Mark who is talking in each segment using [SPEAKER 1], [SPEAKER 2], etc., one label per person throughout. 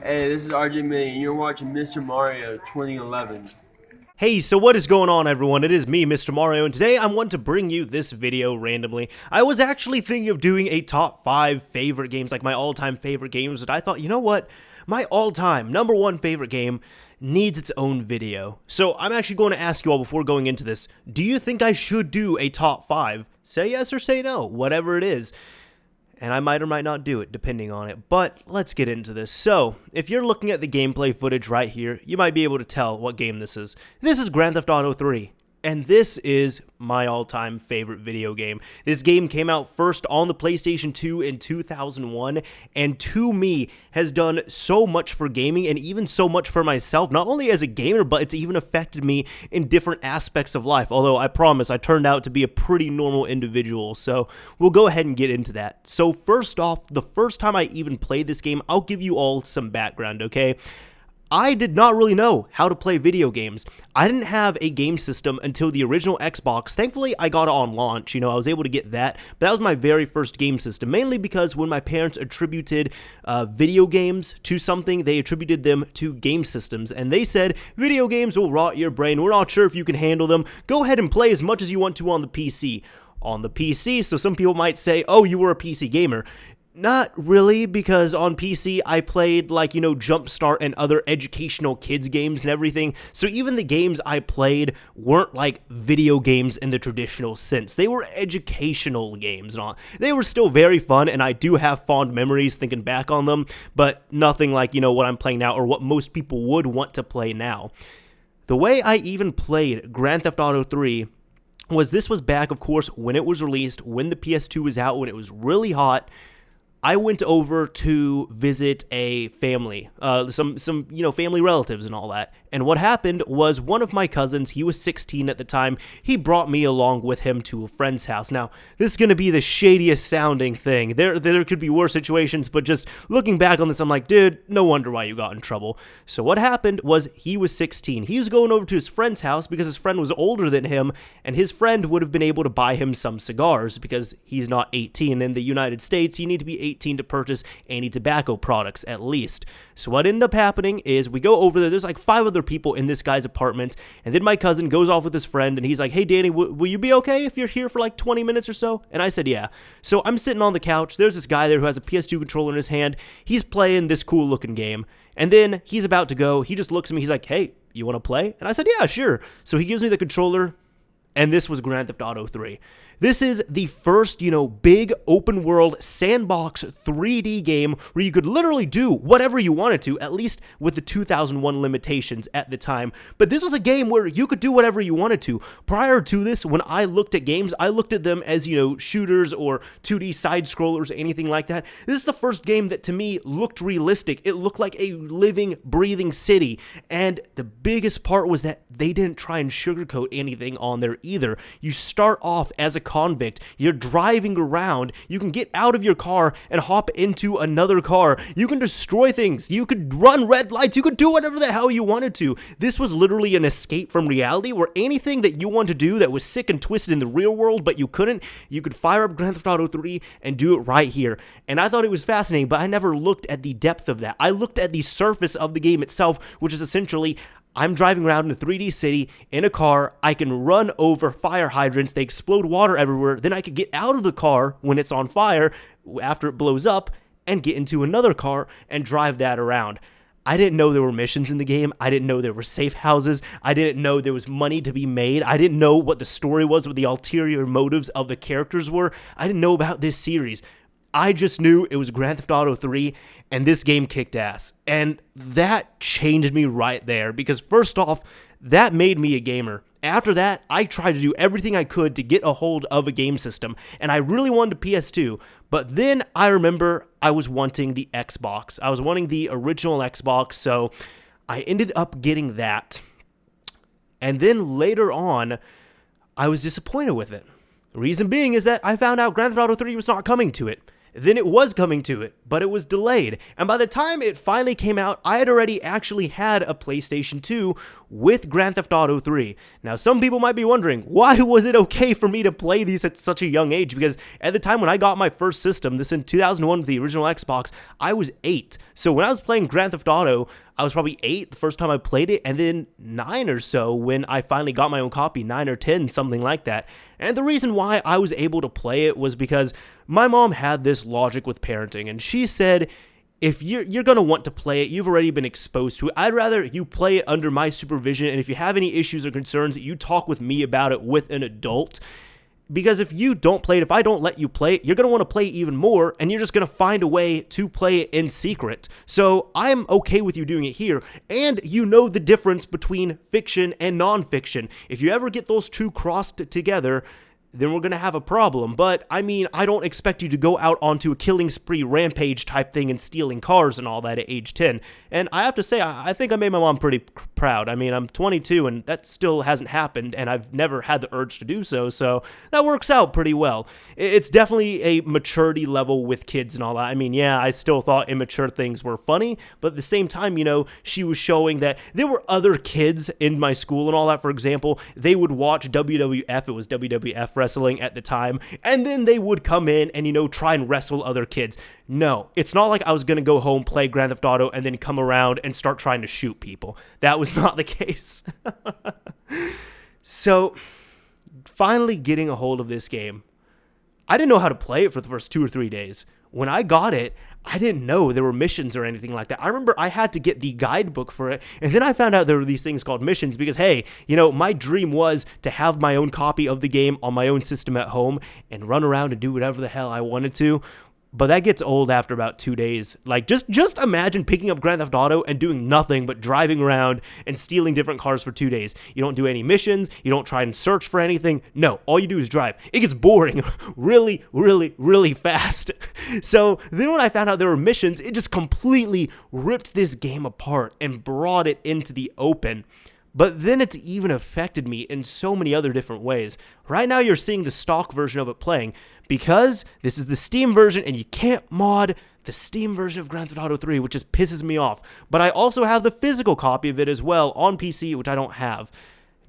[SPEAKER 1] Hey, this is RJ May, and you're watching Mr. Mario 2011.
[SPEAKER 2] Hey, so what is going on, everyone? It is me, Mr. Mario, and today I want to bring you this video randomly. I was actually thinking of doing a top 5 favorite games, like my all-time favorite games, but I thought, you know what? My all-time #1 favorite game needs its own video. So I'm actually going to ask you all before going into this, do you think I should do a top 5? Say yes or say no, whatever it is. And I might or might not do it, depending on it. But let's get into this. So, if you're looking at the gameplay footage right here, you might be able to tell what game this is. This is Grand Theft Auto 3. And this is my all-time favorite video game. This game came out first on the PlayStation 2 in 2001, and to me, has done so much for gaming and even so much for myself, not only as a gamer, but it's even affected me in different aspects of life. Although I promise I turned out to be a pretty normal individual, so we'll go ahead and get into that. So first off, the first time I even played this game, I'll give you all some background, okay? I did not really know how to play video games. I didn't have a game system until the original Xbox. Thankfully, I got it on launch. I was able to get that, but that was my very first game system, mainly because when my parents attributed video games to something, they attributed them to game systems, and they said, video games will rot your brain. We're not sure if you can handle them. Go ahead and play as much as you want to on the PC. On the PC, so some people might say, oh, you were a PC gamer. Not really, because on PC I played Jumpstart and other educational kids games and everything, so even the games I played weren't like video games in the traditional sense. They were educational games and all. They were still very fun, and I do have fond memories thinking back on them, but nothing like, what I'm playing now or what most people would want to play now. The way I even played Grand Theft Auto 3 this was back, of course, when it was released, when the PS2 was out, when it was really hot. I went over to visit a family, some family relatives and all that. And what happened was one of my cousins, he was 16 at the time, he brought me along with him to a friend's house. Now, this is going to be the shadiest sounding thing. There could be worse situations, but just looking back on this, I'm like, dude, no wonder why you got in trouble. So what happened was he was 16. He was going over to his friend's house because his friend was older than him, and his friend would have been able to buy him some cigars because he's not 18. In the United States, you need to be 18 to purchase any tobacco products, at least. So what ended up happening is we go over there. There's like 5 other people in this guy's apartment, and then my cousin goes off with his friend, and he's like, hey, Danny, will you be okay if you're here for like 20 minutes or so? And I said, yeah. So I'm sitting on the couch. There's this guy there who has a PS2 controller in his hand. He's playing this cool looking game, and then he's about to go. He just looks at me. He's like, hey, you want to play? And I said, yeah, sure. So he gives me the controller, and this was Grand Theft Auto 3. This is the first, big open world sandbox 3D game where you could literally do whatever you wanted to, at least with the 2001 limitations at the time. But this was a game where you could do whatever you wanted to. Prior to this, when I looked at games, I looked at them as, shooters or 2D side scrollers, anything like that. This is the first game that to me looked realistic. It looked like a living, breathing city. And the biggest part was that they didn't try and sugarcoat anything on there either. You start off as a convict. You're driving around. You can get out of your car and hop into another car. You can destroy things. You could run red lights. You could do whatever the hell you wanted to. This was literally an escape from reality where anything that you wanted to do that was sick and twisted in the real world, but you couldn't, you could fire up Grand Theft Auto 3 and do it right here. And I thought it was fascinating, but I never looked at the depth of that. I looked at the surface of the game itself, which is essentially I'm driving around in a 3D city in a car. I can run over fire hydrants. They explode water everywhere. Then I could get out of the car when it's on fire after it blows up and get into another car and drive that around. I didn't know there were missions in the game. I didn't know there were safe houses. I didn't know there was money to be made. I didn't know what the story was, what the ulterior motives of the characters were. I didn't know about this series. I just knew it was Grand Theft Auto 3, and this game kicked ass. And that changed me right there, because first off, that made me a gamer. After that, I tried to do everything I could to get a hold of a game system, and I really wanted a PS2, but then I remember I was wanting the Xbox. I was wanting the original Xbox, so I ended up getting that. And then later on, I was disappointed with it. The reason being is that I found out Grand Theft Auto 3 was not coming to it. Then it was coming to it, but it was delayed. And by the time it finally came out, I had already actually had a PlayStation 2 with Grand Theft Auto 3. Now, some people might be wondering, why was it okay for me to play these at such a young age? Because at the time when I got my first system, this in 2001 with the original Xbox, I was 8. So when I was playing Grand Theft Auto, I was probably 8 the first time I played it, and then 9 or so when I finally got my own copy, 9 or 10, something like that. And the reason why I was able to play it was because my mom had this logic with parenting, and she said, if you're going to want to play it, you've already been exposed to it. I'd rather you play it under my supervision, and if you have any issues or concerns, you talk with me about it with an adult. Because if you don't play it, if I don't let you play it, you're going to want to play it even more, and you're just going to find a way to play it in secret. So I'm okay with you doing it here, and you know the difference between fiction and nonfiction. If you ever get those two crossed together, then we're going to have a problem. But, I mean, I don't expect you to go out onto a killing spree rampage type thing and stealing cars and all that at age 10. And I have to say, I think I made my mom pretty proud. I mean, I'm 22 and that still hasn't happened, and I've never had the urge to do so, so that works out pretty well. It's definitely a maturity level with kids and all that. I mean, yeah, I still thought immature things were funny, but at the same time, you know, she was showing that there were other kids in my school and all that. For example, they would watch WWF, it was WWF wrestling at the time, and then they would come in and, you know, try and wrestle other kids. No, it's not like I was going to go home, play Grand Theft Auto, and then come around and start trying to shoot people. That was not the case. So, finally getting a hold of this game, I didn't know how to play it for the first 2 or 3 days. When I got it, I didn't know there were missions or anything like that. I remember I had to get the guidebook for it, and then I found out there were these things called missions because, hey, you know, my dream was to have my own copy of the game on my own system at home and run around and do whatever the hell I wanted to. But that gets old after about 2 days. Like, just imagine picking up Grand Theft Auto and doing nothing but driving around and stealing different cars for 2 days. You don't do any missions. You don't try and search for anything. No, all you do is drive. It gets boring really, really, really fast. So then when I found out there were missions, it just completely ripped this game apart and brought it into the open. But then it's even affected me in so many other different ways. Right now you're seeing the stock version of it playing because this is the Steam version and you can't mod the Steam version of Grand Theft Auto 3, which just pisses me off. But I also have the physical copy of it as well on PC, which I don't have.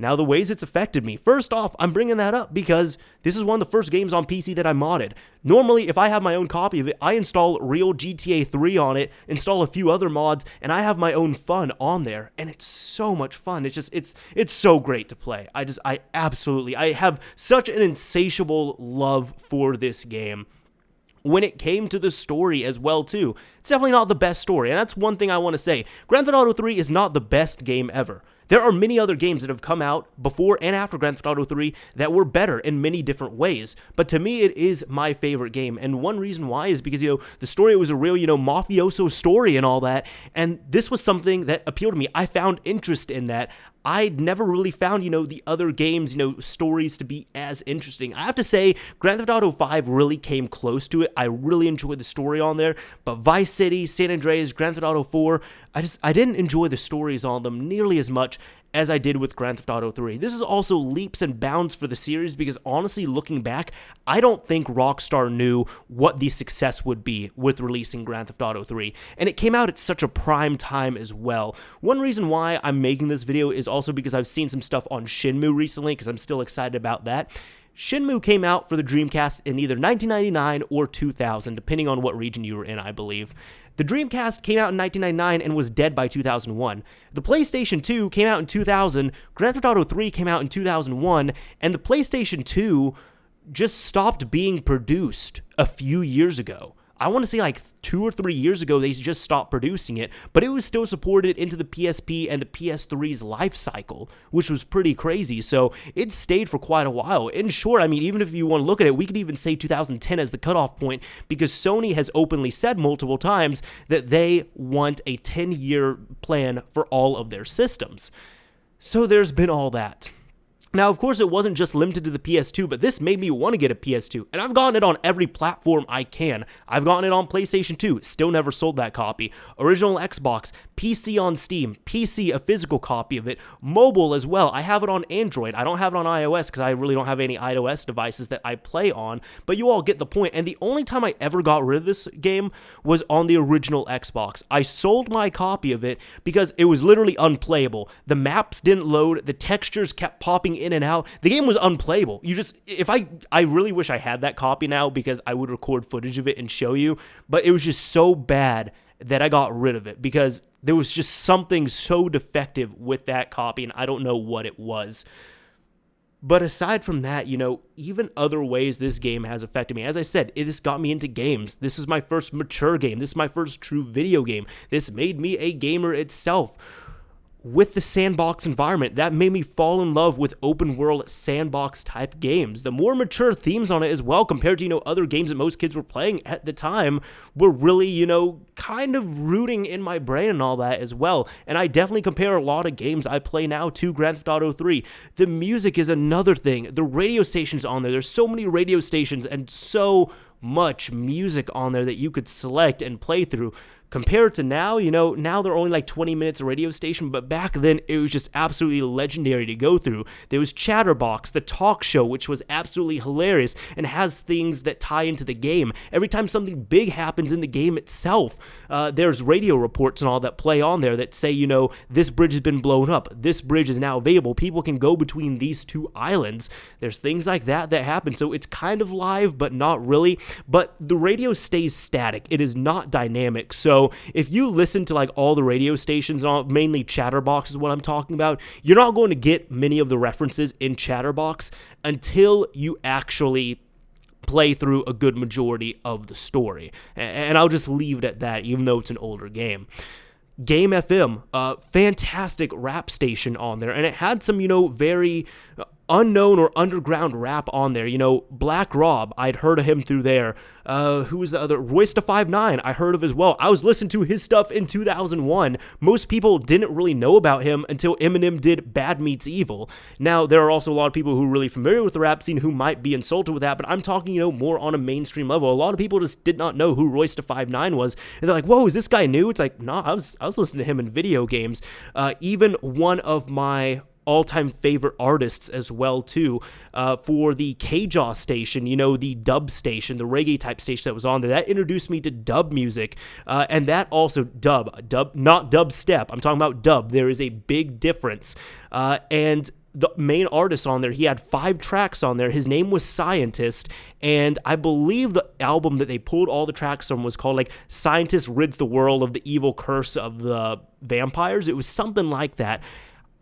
[SPEAKER 2] Now, the ways it's affected me. First off, I'm bringing that up because this is one of the first games on PC that I modded. Normally, if I have my own copy of it, I install real GTA3 on it, install a few other mods, and I have my own fun on there. And it's so much fun. It's so great to play. I have such an insatiable love for this game. When it came to the story as well, too, it's definitely not the best story, and that's one thing I want to say. Grand Theft Auto 3 is not the best game ever. There are many other games that have come out before and after Grand Theft Auto 3 that were better in many different ways, but to me, it is my favorite game, and one reason why is because, you know, the story was a real, you know, mafioso story and all that, and this was something that appealed to me. I found interest in that. I'd never really found, you know, the other games, you know, stories to be as interesting. I have to say, Grand Theft Auto 5 really came close to it. I really enjoyed the story on there, but Vice City, San Andreas, Grand Theft Auto 4, I didn't enjoy the stories on them nearly as much as I did with Grand Theft Auto 3. This is also leaps and bounds for the series because honestly, looking back, I don't think Rockstar knew what the success would be with releasing Grand Theft Auto 3, and it came out at such a prime time as well. One reason why I'm making this video is also because I've seen some stuff on Shenmue recently because I'm still excited about that. Shenmue came out for the Dreamcast in either 1999 or 2000, depending on what region you were in, I believe. The Dreamcast came out in 1999 and was dead by 2001. The PlayStation 2 came out in 2000, Grand Theft Auto 3 came out in 2001, and the PlayStation 2 just stopped being produced a few years ago. I want to say like 2 or 3 years ago, they just stopped producing it, but it was still supported into the PSP and the PS3's life cycle, which was pretty crazy. So it stayed for quite a while. In short, I mean, even if you want to look at it, we could even say 2010 as the cutoff point because Sony has openly said multiple times that they want a 10-year plan for all of their systems. So there's been all that. Now, of course, it wasn't just limited to the PS2, but this made me want to get a PS2, and I've gotten it on every platform I can. I've gotten it on PlayStation 2, still never sold that copy. Original Xbox, PC on Steam, PC, a physical copy of it, mobile as well. I have it on Android. I don't have it on iOS because I really don't have any iOS devices that I play on, but you all get the point. And the only time I ever got rid of this game was on the original Xbox. I sold my copy of it because it was literally unplayable. The maps didn't load, the textures kept popping in and out. The game was unplayable. I really wish I had that copy now because I would record footage of it and show you, but it was just so bad that I got rid of it because there was just something so defective with that copy, and I don't know what it was. But aside from that, even other ways this game has affected me. As I said, this got me into games. This is my first mature game. This is my first true video game. This made me a gamer itself. With the sandbox environment, that made me fall in love with open world sandbox type games. The more mature themes on it as well, compared to, other games that most kids were playing at the time, were really, kind of rooting in my brain and all that as well. And I definitely compare a lot of games I play now to Grand Theft Auto 3. The music is another thing. The radio stations on there, there's so many radio stations and so much music on there that you could select and play through. Compared to now, now they're only like 20 minutes a radio station, but back then it was just absolutely legendary to go through. There was Chatterbox, the talk show, which was absolutely hilarious and has things that tie into the game. Every time something big happens in the game itself, there's radio reports and all that play on there that say, this bridge has been blown up, this bridge is now available, people can go between these two islands. There's things like that happen, so it's kind of live, but not really. But the radio stays static. It is not dynamic, so if you listen to like all the radio stations, mainly Chatterbox is what I'm talking about, you're not going to get many of the references in Chatterbox until you actually play through a good majority of the story. And I'll just leave it at that, even though it's an older game. Game FM, fantastic rap station on there, and it had some, very unknown or underground rap on there. Black Rob, I'd heard of him through there. Who was the other? Royce da 5'9", I heard of as well. I was listening to his stuff in 2001. Most people didn't really know about him until Eminem did Bad Meets Evil. Now, there are also a lot of people who are really familiar with the rap scene who might be insulted with that, but I'm talking, more on a mainstream level. A lot of people just did not know who Royce da 5'9" was, and they're like, whoa, is this guy new? It's like, nah, I was listening to him in video games. Even one of my all-time favorite artists as well too, for the K-Jaw station, the dub station, the reggae type station that was on there. That introduced me to dub music, and that also dub, not dubstep. I'm talking about dub. There is a big difference, and the main artist on there, he had 5 tracks on there. His name was Scientist, and I believe the album that they pulled all the tracks from was called like Scientist Rids the World of the Evil Curse of the Vampires. It was something like that.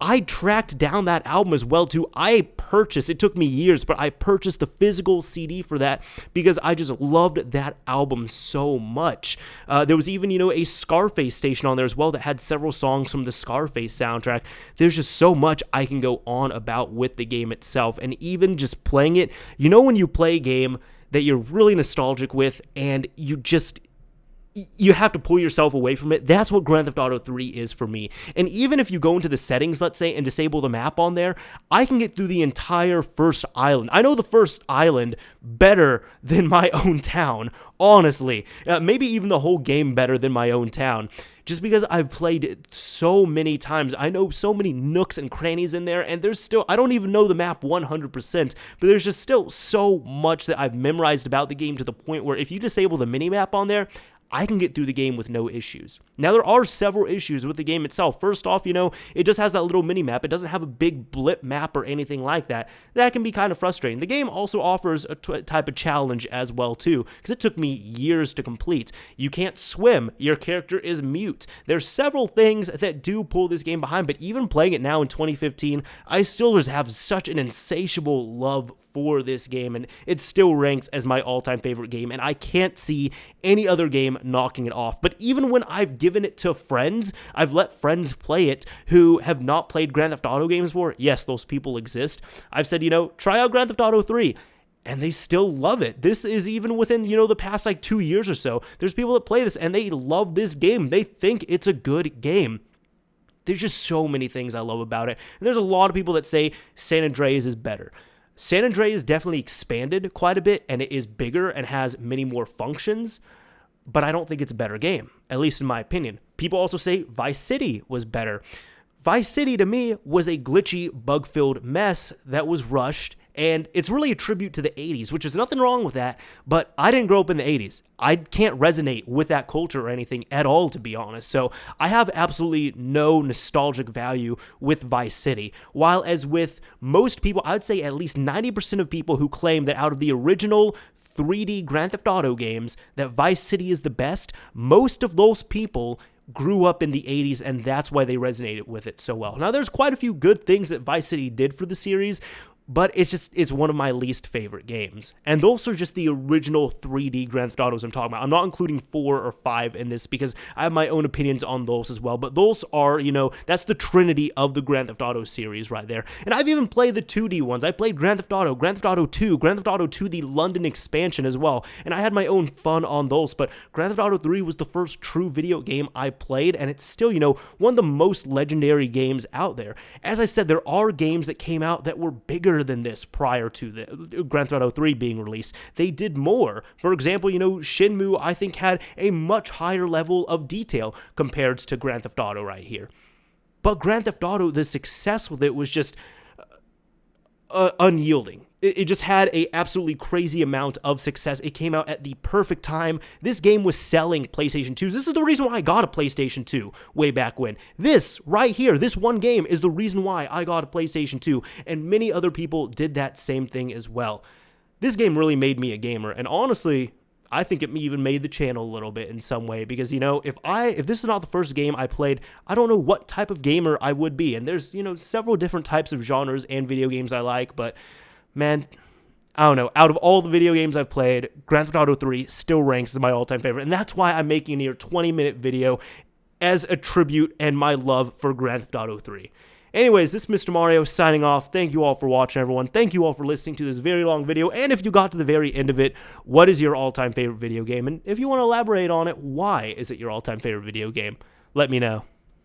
[SPEAKER 2] I tracked down that album as well too. It took me years, but I purchased the physical CD for that because I just loved that album so much. There was even, a Scarface station on there as well that had several songs from the Scarface soundtrack. There's just so much I can go on about with the game itself, and even just playing it, when you play a game that you're really nostalgic with and you have to pull yourself away from it. That's what Grand Theft Auto 3 is for me. And even if you go into the settings, let's say, and disable the map on there, I can get through the entire first island. I know the first island better than my own town, honestly. Maybe even the whole game better than my own town. Just because I've played it so many times. I know so many nooks and crannies in there, and I don't even know the map 100%, but there's just still so much that I've memorized about the game to the point where if you disable the mini-map on there, I can get through the game with no issues. Now, there are several issues with the game itself. First off, it just has that little mini-map. It doesn't have a big blip map or anything like that. That can be kind of frustrating. The game also offers a type of challenge as well, too, because it took me years to complete. You can't swim. Your character is mute. There's several things that do pull this game behind, but even playing it now in 2015, I still just have such an insatiable love for this game, and it still ranks as my all-time favorite game, and I can't see any other game knocking it off. But even when I've given it to friends, I've let friends play it who have not played Grand Theft Auto games before. Yes, those people exist. I've said, try out Grand Theft Auto 3. And they still love it. This is even within, the past 2 years or so. There's people that play this and they love this game. They think it's a good game. There's just so many things I love about it. And there's a lot of people that say San Andreas is better. San Andreas definitely expanded quite a bit, and it is bigger and has many more functions, but I don't think it's a better game, at least in my opinion. People also say Vice City was better. Vice City, to me, was a glitchy, bug-filled mess that was rushed, and it's really a tribute to the 80s, which is nothing wrong with that, but I didn't grow up in the 80s. I can't resonate with that culture or anything at all, to be honest, so I have absolutely no nostalgic value with Vice City, while as with most people, I would say at least 90% of people who claim that out of the original 3D Grand Theft Auto games, that Vice City is the best, most of those people grew up in the 80s, and that's why they resonated with it so well. Now, there's quite a few good things that Vice City did for the series, but it's one of my least favorite games. And those are just the original 3D Grand Theft Autos I'm talking about. I'm not including 4 or 5 in this because I have my own opinions on those as well. But those are, that's the trinity of the Grand Theft Auto series right there. And I've even played the 2D ones. I played Grand Theft Auto 2, Grand Theft Auto 2, the London expansion as well. And I had my own fun on those. But Grand Theft Auto 3 was the first true video game I played. And it's still, one of the most legendary games out there. As I said, there are games that came out that were bigger than this prior to the Grand Theft Auto 3 being released. They did more. For example, Shenmue, I think, had a much higher level of detail compared to Grand Theft Auto right here. But Grand Theft Auto, the success with it was just unyielding. It just had a absolutely crazy amount of success. It came out at the perfect time. This game was selling PlayStation 2s. This is the reason why I got a PlayStation 2 way back when. This right here, this one game is the reason why I got a PlayStation 2, and many other people did that same thing as well. This game really made me a gamer, and honestly, I think it even made the channel a little bit in some way, because, if this is not the first game I played, I don't know what type of gamer I would be. And there's, several different types of genres and video games I like, but man, I don't know. Out of all the video games I've played, Grand Theft Auto 3 still ranks as my all-time favorite, and that's why I'm making a near 20-minute video as a tribute and my love for Grand Theft Auto 3. Anyways, this is Mr. Mario signing off. Thank you all for watching, everyone. Thank you all for listening to this very long video, and if you got to the very end of it, what is your all-time favorite video game? And if you want to elaborate on it, why is it your all-time favorite video game? Let me know.